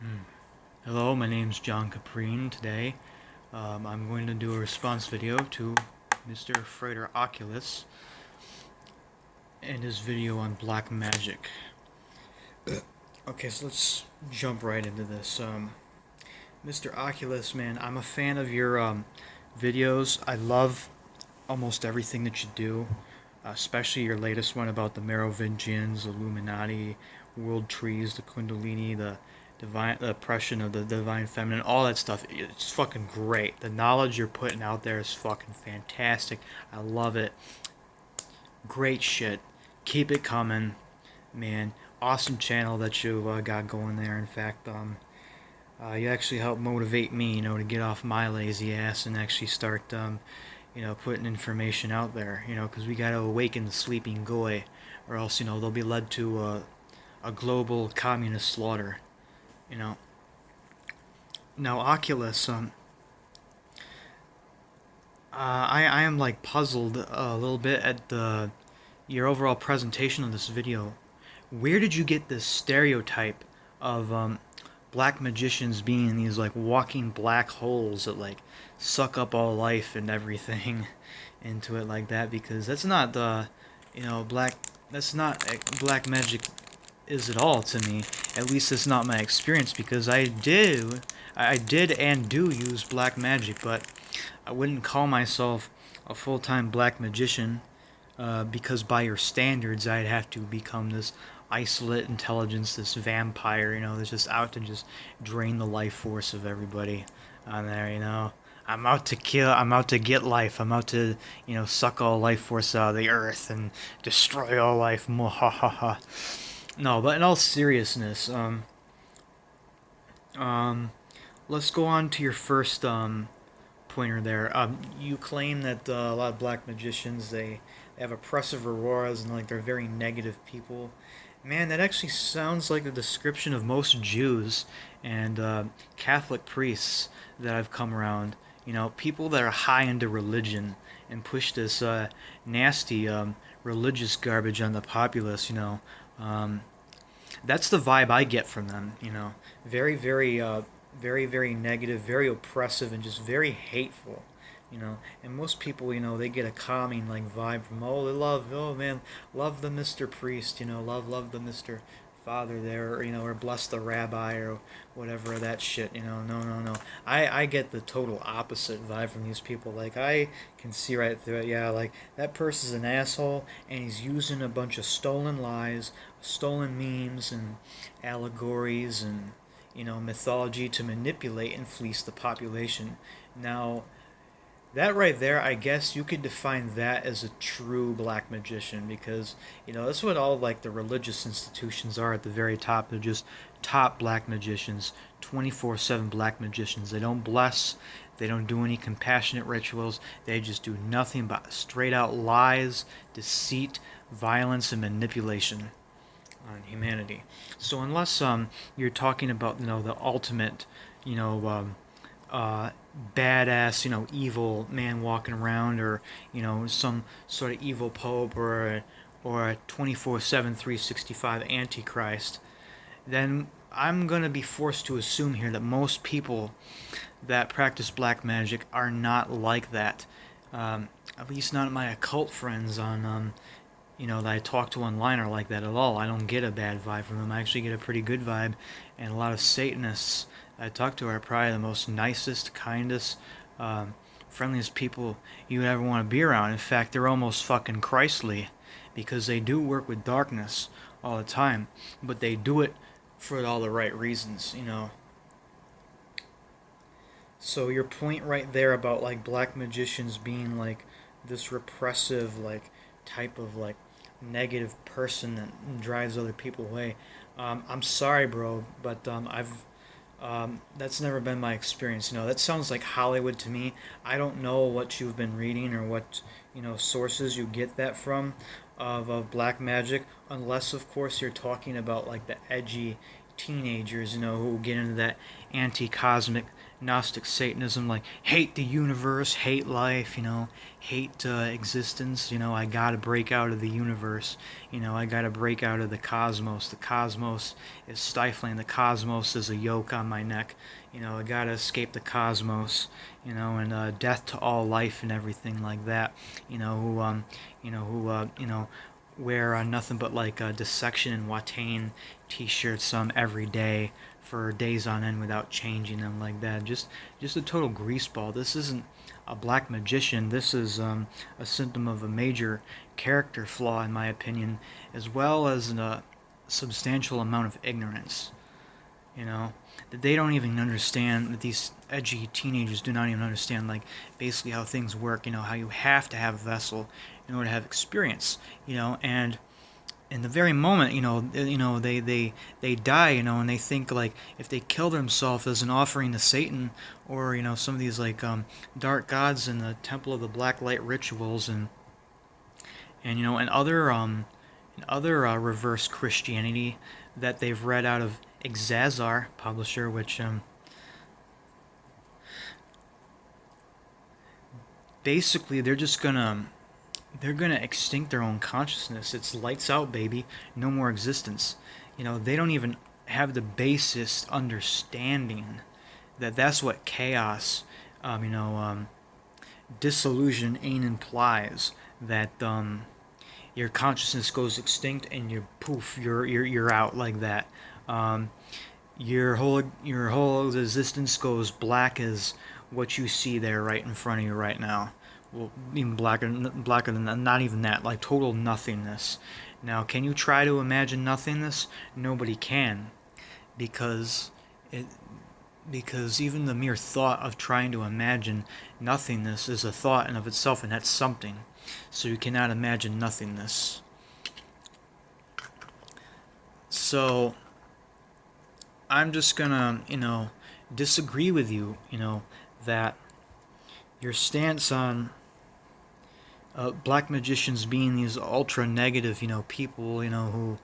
Hmm. Hello, my name's John Caprine. Today, I'm going to do a response video to Mr. Frater Oculus and his video on black magic. Okay, so let's jump right into this. Mr. Oculus, man, I'm a fan of your videos. I love almost everything that you do, especially your latest one about the Merovingians, Illuminati, world trees, the Kundalini, the oppression of the divine feminine, all that stuff. It's fucking great. The knowledge you're putting out there is fucking fantastic. I love it. Great shit. Keep it coming, man. Awesome channel that you got going there. In fact, you actually helped motivate me, to get off my lazy ass and actually start, putting information out there, because we got to awaken the sleeping goy, or else, they'll be led to a global communist slaughter, you know. Now, Oculus, I am like puzzled a little bit at your overall presentation of this video. Where did you get this stereotype of black magicians being these like walking black holes that like suck up all life and everything into it like that? Because that's not black. That's not black magic is at all to me. At least it's not my experience because I did and do use black magic, but I wouldn't call myself a full-time black magician because by your standards, I'd have to become this isolate intelligence, this vampire, that's just out to just drain the life force of everybody on there. I'm out to kill, I'm out to get life, I'm out to, suck all life force out of the earth and destroy all life. Mwahaha. No, but in all seriousness, um, let's go on to your first pointer there. You claim that a lot of black magicians they have oppressive auroras and like they're very negative people. Man, that actually sounds like the description of most Jews and Catholic priests that I've come around. People that are high into religion and push this nasty religious garbage on the populace. Um, that's the vibe I get from them. Very, very, very, very negative, very oppressive, and just very hateful. And most people, they get a calming like vibe from they love, oh man, love the Mr. Priest, love the Mr. Father there, or bless the rabbi or whatever that shit, no, no, no. I get the total opposite vibe from these people. Like I can see right through it. Yeah, like that person's an asshole and he's using a bunch of stolen lies, stolen memes and allegories and mythology to manipulate and fleece the population. Now, that right there, I guess you could define that as a true black magician because, that's what all like the religious institutions are at the very top. They're just top black magicians, 24/7 black magicians. They don't bless, they don't do any compassionate rituals. They just do nothing but straight out lies, deceit, violence, and manipulation on humanity. So unless you're talking about the ultimate you know uh, badass evil man walking around, or some sort of evil pope, or a 24/7 365 antichrist, then I'm going to be forced to assume here that most people that practice black magic are not like that. At least not my occult friends that I talk to online are like that at all. I don't get a bad vibe from them. I actually get a pretty good vibe, and a lot of Satanists I talk to are probably the most nicest, kindest, friendliest people you would ever want to be around. In fact, they're almost fucking Christly because they do work with darkness all the time, but they do it for all the right reasons. So your point right there about like black magicians being like this repressive like type of like negative person that drives other people away. I'm sorry, bro, but I've that's never been my experience. That sounds like Hollywood to me. I don't know what you've been reading or what sources you get that from of black magic, unless of course you're talking about like the edgy teenagers, who get into that anti-cosmic Gnostic Satanism, like hate the universe, hate life, hate existence. I gotta break out of the universe. I gotta break out of the cosmos. The cosmos is stifling. The cosmos is a yoke on my neck. I gotta escape the cosmos. And death to all life and everything like that. Who wear nothing but like dissection and Watain t-shirts every day for days on end without changing them like that. Just a total greaseball. This isn't a black magician. This is a symptom of a major character flaw, in my opinion, as well as a substantial amount of ignorance. That they don't even understand, that these edgy teenagers do not even understand, like, basically how things work, how you have to have a vessel in order to have experience, and in the very moment, they die, and they think, like, if they kill themselves as an offering to Satan, or, some of these, like, dark gods in the Temple of the Black Light rituals, and other reverse Christianity that they've read out of Exazar publisher, which basically they're gonna extinct their own consciousness. It's lights out, baby. No more existence. They don't even have the basis understanding that that's what chaos, disillusion ain't implies. That your consciousness goes extinct and you poof, you're out like that. Um, your whole existence goes black as what you see there right in front of you right now. Well, even blacker than that. Not even that. Like total nothingness. Now, can you try to imagine nothingness? Nobody can, because it because even the mere thought of trying to imagine nothingness is a thought in of itself, and that's something. So you cannot imagine nothingness. So I'm just gonna, disagree with you, that your stance on black magicians being these ultra negative, people, who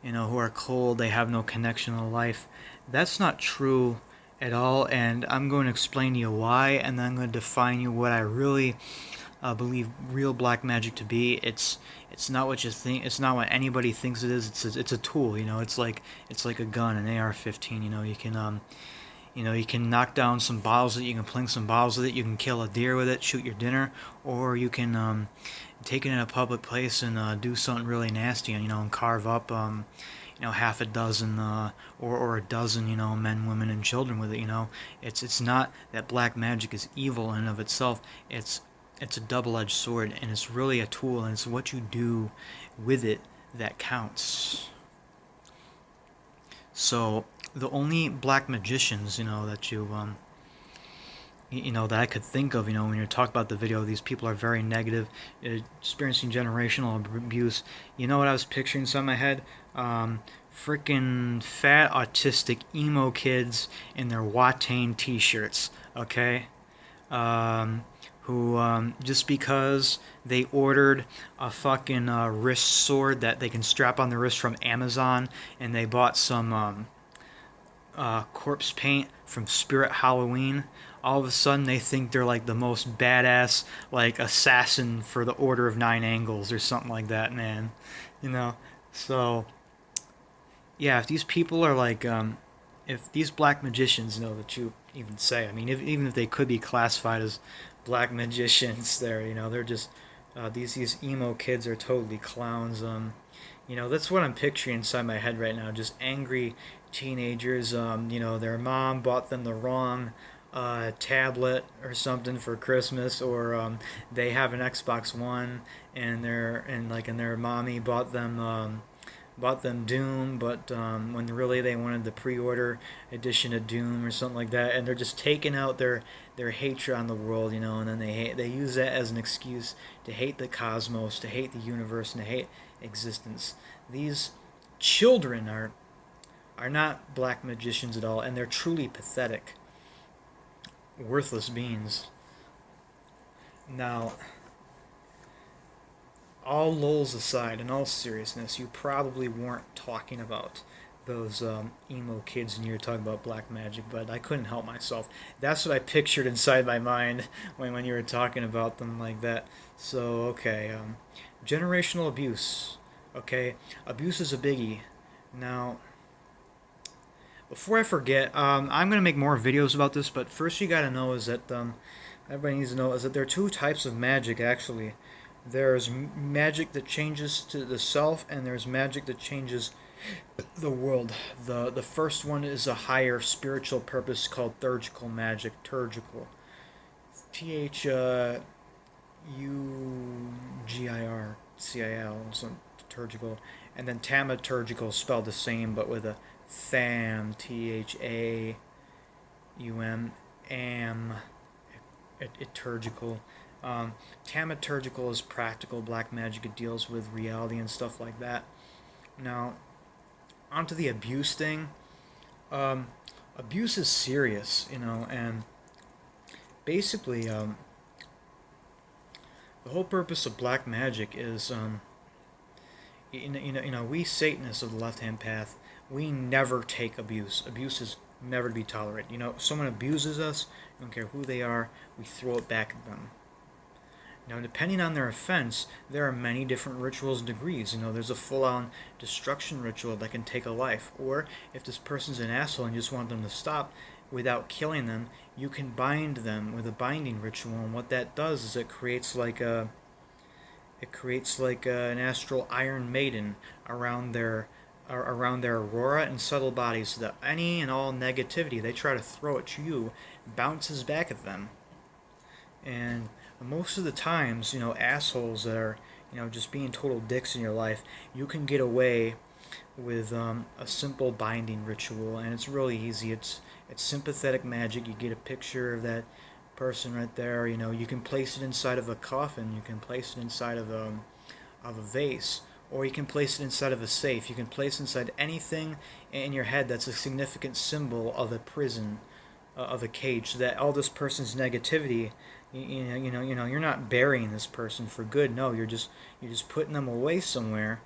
are cold, they have no connection to life. That's not true at all, and I'm going to explain to you why, and then I'm going to define you what I really believe real black magic to be. It's not what you think. It's not what anybody thinks it is. It's a tool. It's like a gun, an AR-15. You can knock down some bottles with it. You can plink some bottles with it. You can kill a deer with it, shoot your dinner, or you can take it in a public place and do something really nasty, and carve up half a dozen or a dozen men, women, and children with it. It's not that black magic is evil in and of itself. It's a double-edged sword, and it's really a tool, and it's what you do with it that counts. So the only black magicians, that I could think of, when you're talking about the video, these people are very negative, experiencing generational abuse. You know what I was picturing inside my head? Freaking fat, autistic, emo kids in their Watain t-shirts, okay? Who, just because they ordered a fucking wrist sword that they can strap on the wrist from Amazon, and they bought some corpse paint from Spirit Halloween, all of a sudden they think they're like the most badass, like, assassin for the Order of Nine Angles or something like that, man. So yeah, if these people are like, if these black magicians know that you even say, I mean, even if they could be classified as black magicians, they're just these emo kids are totally clowns. That's what I'm picturing inside my head right now. Just angry teenagers. Their mom bought them the wrong tablet or something for Christmas, or they have an Xbox One, and their mommy bought them Doom, but when really they wanted the pre-order edition of Doom or something like that, and they're just taking out their hatred on the world, and then they use that as an excuse to hate the cosmos, to hate the universe, and to hate existence. These children are not black magicians at all, and they're truly pathetic, worthless beings. Now, all lulls aside, in all seriousness, you probably weren't talking about those emo kids and you were talking about black magic, but I couldn't help myself. That's what I pictured inside my mind when you were talking about them like that. So, okay, generational abuse. Okay, abuse is a biggie. Now, before I forget, I'm gonna make more videos about this, but first you gotta know is that everybody needs to know is that there are two types of magic actually. There's magic that changes to the self, and there's magic that changes the world. The first one is a higher spiritual purpose called theurgical magic. Theurgical, Thugircil, so theurgical, and then tamaturgical, spelled the same but with a tham, Thaum, liturgical. Tamaturgical is practical black magic. It deals with reality and stuff like that. Now, onto the abuse thing. Um, Abuse is serious, and basically, the whole purpose of black magic is, we Satanists of the left-hand path, we never take abuse. Abuse is never to be tolerated. Someone abuses us, I don't care who they are, we throw it back at them. Now, depending on their offense, there are many different rituals and degrees. There's a full-on destruction ritual that can take a life. Or, if this person's an asshole and you just want them to stop without killing them, you can bind them with a binding ritual. And what that does is it creates like an astral Iron Maiden around their aurora and subtle bodies, so that any and all negativity they try to throw at you bounces back at them. And most of the times, assholes that are, just being total dicks in your life, you can get away with a simple binding ritual, and it's really easy. It's sympathetic magic. You get a picture of that person right there. You can place it inside of a coffin. You can place it inside of a vase, or you can place it inside of a safe. You can place inside anything in your head that's a significant symbol of a prison, of a cage, so that all this person's negativity, you're not burying this person for good. No, you're just putting them away somewhere,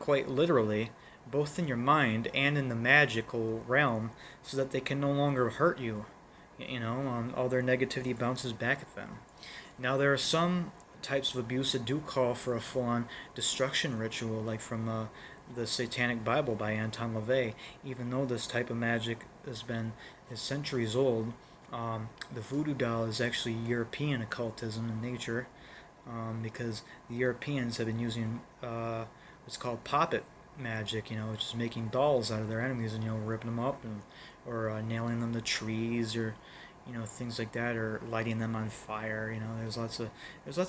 quite literally, both in your mind and in the magical realm, so that they can no longer hurt you. All their negativity bounces back at them. Now, there are some types of abuse that do call for a full-on destruction ritual, like from the Satanic Bible by Anton LaVey. Even though this type of magic is centuries old, the voodoo doll is actually European occultism in nature, because the Europeans have been using what's called puppet magic, which is making dolls out of their enemies and ripping them up or nailing them to trees or things like that, or lighting them on fire. There's lots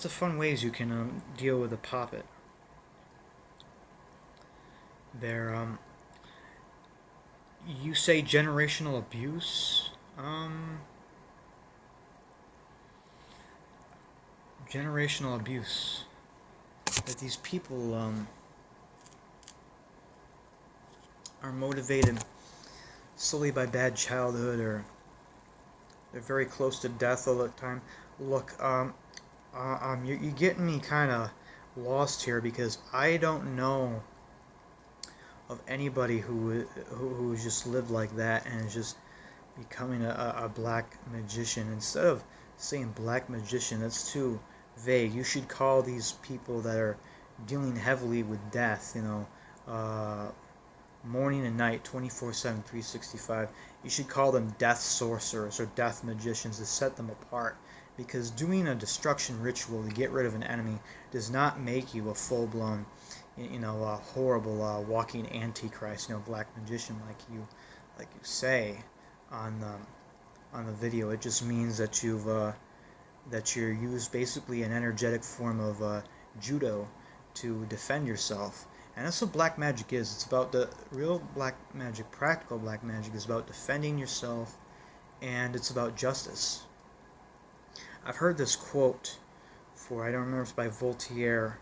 of fun ways you can deal with a puppet. There, you say generational abuse. Generational abuse. That these people are motivated solely by bad childhood, or they're very close to death all the time. Look, you're getting me kind of lost here, because I don't know of anybody who just lived like that and is just becoming a black magician. Instead of saying black magician, that's too vague. You should call these people that are dealing heavily with death, morning and night, 24/7, 365. You should call them death sorcerers or death magicians to set them apart. Because doing a destruction ritual to get rid of an enemy does not make you a full-blown, horrible walking antichrist, black magician like you say on the video. It just means that you're used basically an energetic form of judo to defend yourself. And that's what black magic is. It's about the real black magic, practical black magic is about defending yourself, and it's about justice. I've heard this quote I don't remember if it's by Voltaire or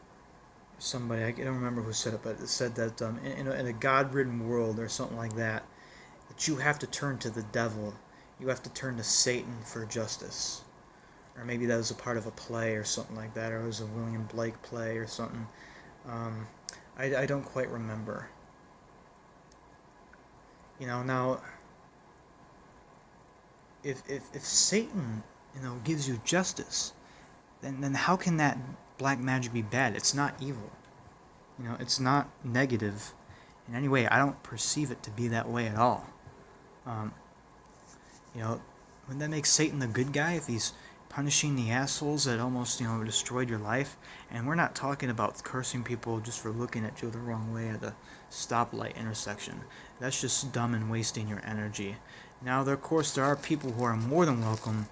somebody, I don't remember who said it, but it said that in a God-ridden world or something like that you have to turn to the devil. You have to turn to Satan for justice. Or maybe that was a part of a play or something like that, or it was a William Blake play or something. I don't quite remember. Now if Satan, gives you justice, then how can that black magic be bad? It's not evil. It's not negative in any way. I don't perceive it to be that way at all. Um, you know, wouldn't that make Satan the good guy if he's punishing the assholes that almost, destroyed your life? And we're not talking about cursing people just for looking at you the wrong way at the stoplight intersection. That's just dumb and wasting your energy. Now, of course, there are people who are more than welcome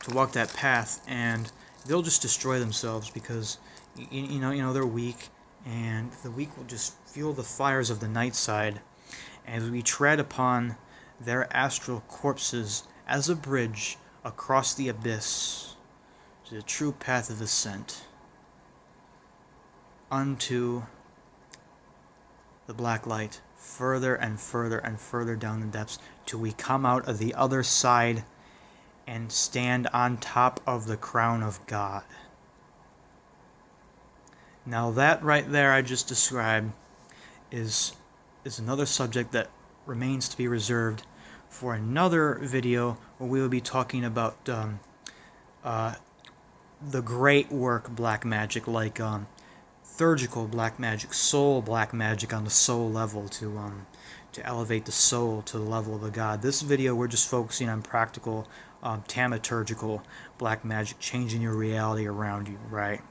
to walk that path, and they'll just destroy themselves because they're weak, and the weak will just feel the fires of the night side as we tread upon their astral corpses as a bridge across the abyss to the true path of ascent unto the black light, further and further and further down the depths till we come out of the other side and stand on top of the crown of God. Now that right there I just described is another subject that remains to be reserved for another video where we will be talking about the great work black magic, like theurgical black magic, soul black magic on the soul level to elevate the soul to the level of a god. This video we're just focusing on practical thaumaturgical black magic, changing your reality around you, right?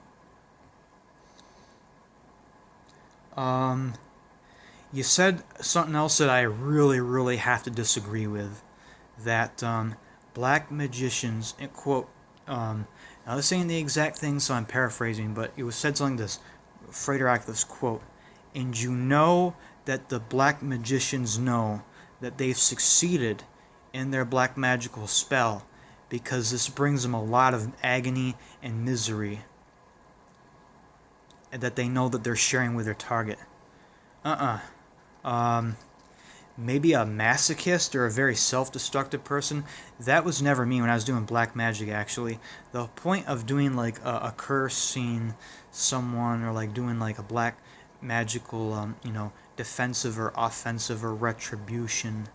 You said something else that I really, really have to disagree with. That black magicians, quote, now this ain't the exact thing, so I'm paraphrasing, but it was said something like this, Frater, quote, and you know that the black magicians know that they've succeeded in their black magical spell because this brings them a lot of agony and misery, and that they know that they're sharing with their target. Maybe a masochist or a very self-destructive person. That was never me when I was doing black magic, actually. The point of doing like a cursing someone, or like doing like a black magical, defensive or offensive or retribution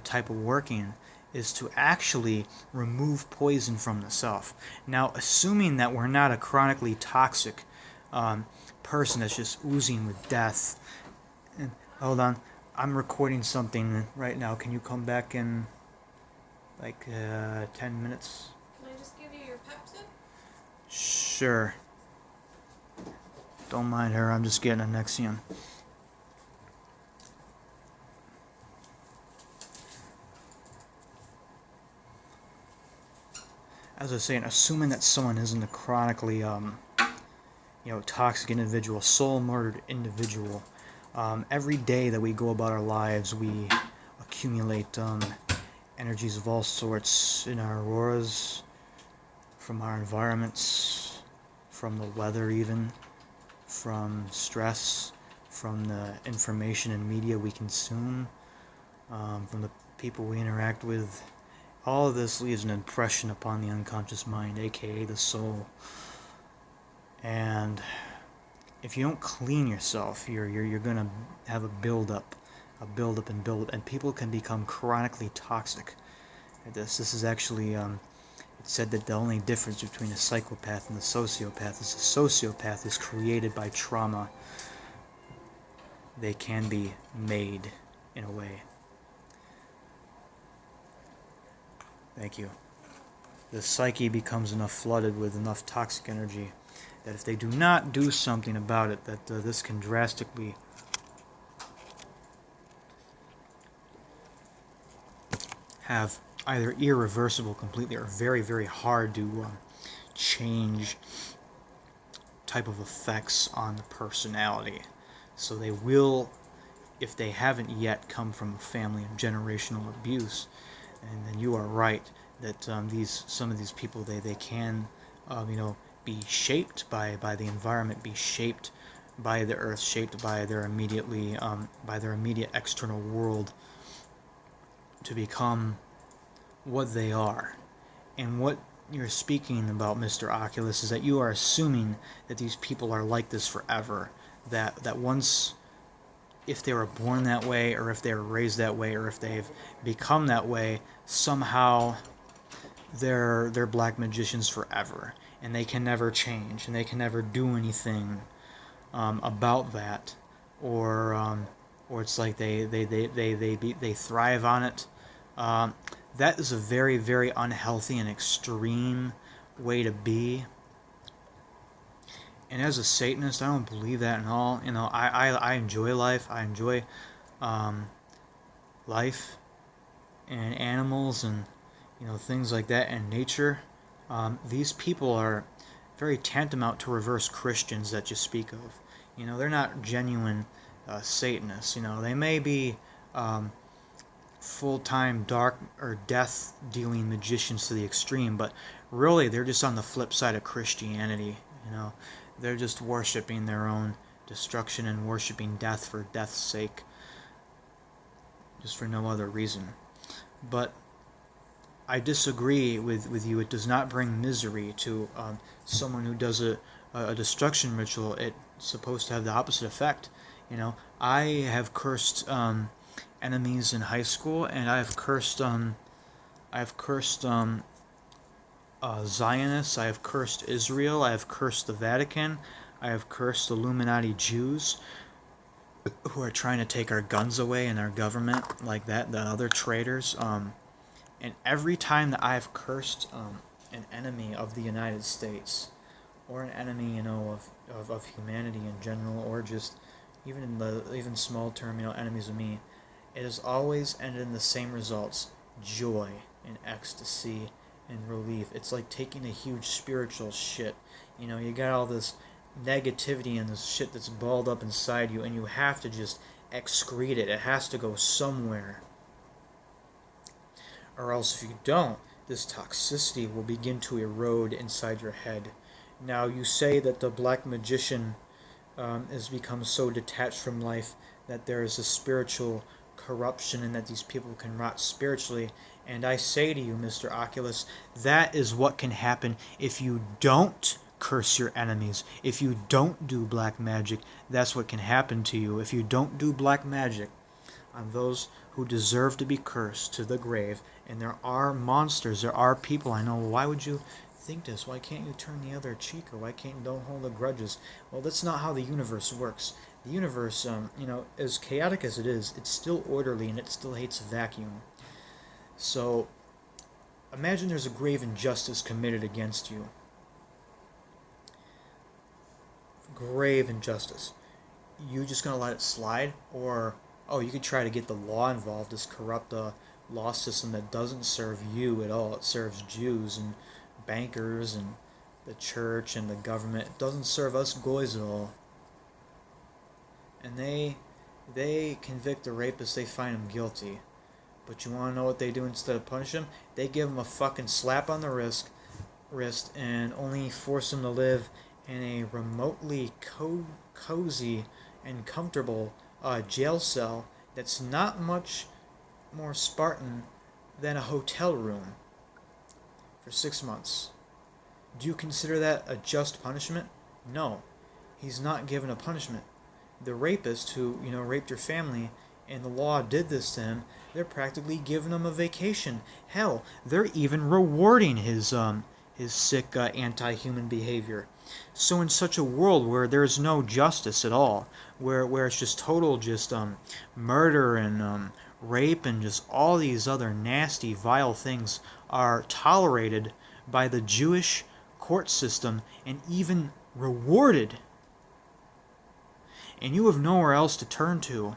type of working, is to actually remove poison from the self. Now, assuming that we're not a chronically toxic person that's just oozing with death. And hold on, I'm recording something right now. Can you come back in like 10 minutes? Can I just give you your Pepsi? Sure. Don't mind her, I'm just getting a Nexium. As I was saying, assuming that someone isn't a chronically toxic individual, soul murdered individual, every day that we go about our lives, we accumulate energies of all sorts in our auras, from our environments, from the weather even, from stress, from the information and media we consume, from the people we interact with. All of this leaves an impression upon the unconscious mind, aka the soul. And if you don't clean yourself, you're gonna have a build up, and people can become chronically toxic. This is actually it's said that the only difference between a psychopath and a sociopath is a sociopath is created by trauma. They can be made in a way. Thank you. The psyche becomes flooded with enough toxic energy that if they do not do something about it, that this can drastically have either irreversible completely or very, very hard to change type of effects on the personality. So they will, if they haven't yet come from a family of generational abuse, and then you are right that some of these people they can be shaped by the environment, be shaped by the earth, shaped by their immediate external world to become what they are. And what you're speaking about, Mr. Oculus, is that you are assuming that these people are like this forever, that once if they were born that way, or if they were raised that way, or if they've become that way, somehow they're black magicians forever, and they can never change, and they can never do anything about that, or or it's like they thrive on it. Um, that is a very, very unhealthy and extreme way to be. And as a Satanist, I don't believe that at all. I enjoy life. I enjoy um, life and animals and things like that and nature. These people are very tantamount to reverse Christians that you speak of. They're not genuine Satanists. They may be full-time dark or death-dealing magicians to the extreme, but really they're just on the flip side of Christianity. They're just worshiping their own destruction and worshiping death for death's sake, just for no other reason. But I disagree with you. It does not bring misery to someone who does a destruction ritual. It's supposed to have the opposite effect. I have cursed enemies in high school, and I've cursed Zionists. I have cursed Israel. I have cursed the Vatican. I have cursed Illuminati Jews who are trying to take our guns away and our government, like that, the other traitors. And every time that I've cursed an enemy of the United States, or an enemy, of humanity in general, or just even in the even small term, enemies of me, it has always ended in the same results: joy and ecstasy and relief. It's like taking a huge spiritual shit. You got all this negativity and this shit that's balled up inside you, and you have to just excrete it. It has to go somewhere. Or else, if you don't, this toxicity will begin to erode inside your head. Now, you say that the black magician has become so detached from life that there is a spiritual corruption and that these people can rot spiritually. And I say to you, Mr. Oculus, that is what can happen if you don't curse your enemies. If you don't do black magic, that's what can happen to you. If you don't do black magic on those who deserve to be cursed to the grave, and there are monsters, there are people. I know, why would you think this? Why can't you turn the other cheek? Or why can't you don't hold the grudges? Well, that's not how the universe works. The universe, as chaotic as it is, it's still orderly and it still hates a vacuum. So, imagine there's a grave injustice committed against you. Grave injustice. You just gonna let it slide? Or, oh, you could try to get the law involved, this corrupt law system that doesn't serve you at all. It serves Jews and bankers and the church and the government. It doesn't serve us goys at all. And they convict the rapist, they find him guilty. But you want to know what they do instead of punish him? They give him a fucking slap on the wrist and only force him to live in a remotely cozy and comfortable jail cell that's not much more Spartan than a hotel room for 6 months. Do you consider that a just punishment? No. He's not given a punishment. The rapist who, raped your family and the law did this to him, they're practically giving him a vacation. Hell, they're even rewarding his sick anti-human behavior. So in such a world where there's no justice at all, where it's just total murder and rape and just all these other nasty, vile things are tolerated by the Jewish court system and even rewarded, and you have nowhere else to turn to.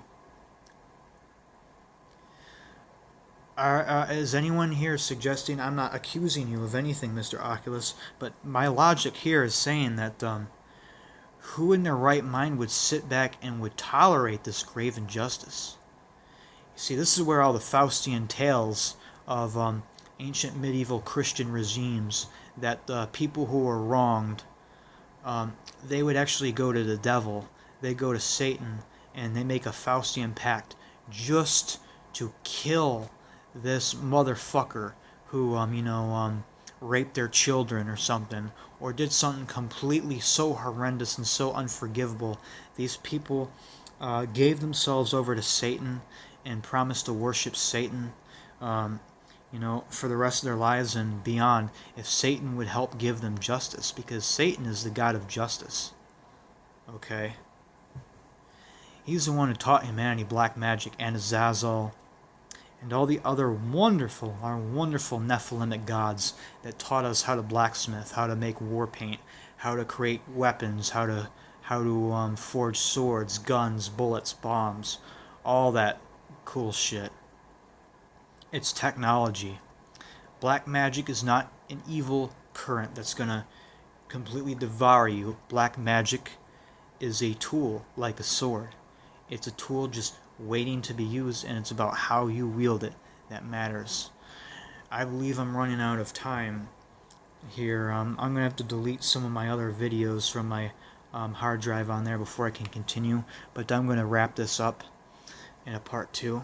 Is anyone here suggesting, I'm not accusing you of anything, Mr. Oculus, but my logic here is saying that who in their right mind would sit back and would tolerate this grave injustice? You see, this is where all the Faustian tales of ancient medieval Christian regimes, that people who were wronged, they would actually go to the devil, they go to Satan, and they make a Faustian pact just to kill this motherfucker who, raped their children or something, or did something completely so horrendous and so unforgivable. These people gave themselves over to Satan and promised to worship Satan, um, for the rest of their lives and beyond, if Satan would help give them justice, because Satan is the god of justice. Okay? He's the one who taught humanity black magic and Azazel and all the other our wonderful Nephilimic gods that taught us how to blacksmith, how to make war paint, how to create weapons, how to forge swords, guns, bullets, bombs, all that cool shit. It's technology. Black magic is not an evil current that's gonna completely devour you. Black magic is a tool like a sword. It's a tool just waiting to be used, and it's about how you wield it that matters. I believe I'm running out of time here. I'm going to have to delete some of my other videos from my hard drive on there before I can continue, but I'm going to wrap this up in a part 2.